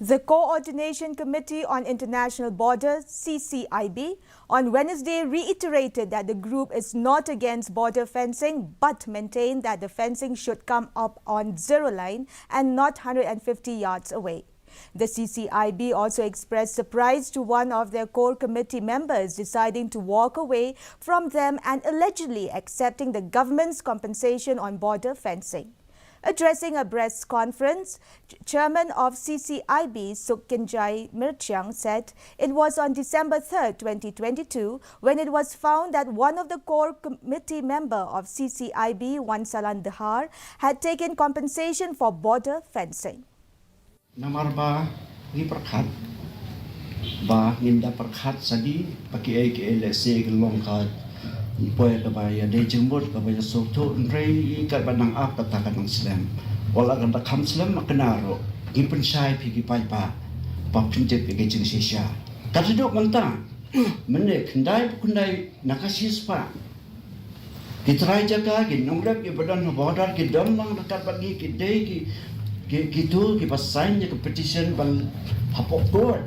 The Co-ordination Committee on International Borders, CCIB, on Wednesday reiterated that the group is not against border fencing but maintained that the fencing should come up on zero line and not 150 yards away. The CCIB also expressed surprise to one of their core committee members deciding to walk away from them and allegedly accepting the government's compensation on border fencing. Addressing a press conference, Chairman of CCIB, Sukinjai Mirchang, said it was on December 3, 2022, when it was found that one of the core committee member of CCIB, Wansalan Dahar, had taken compensation for border fencing. Namarba ni perkat ba nginda perkat sadi pakai LSA longkat poe kabaya de jembut kabaya sokto nrei kat banang ap katakan ng slam wala kan takam slam makenaro gipen sai pigi pai pa pinje pigi jing sisya katidok manta mene kendai nakasis pa ditrai jaga gi nonglep gi badan bodar gi domang dekat bagi ki dei ki gitu ki pasain ke petition bang hapok court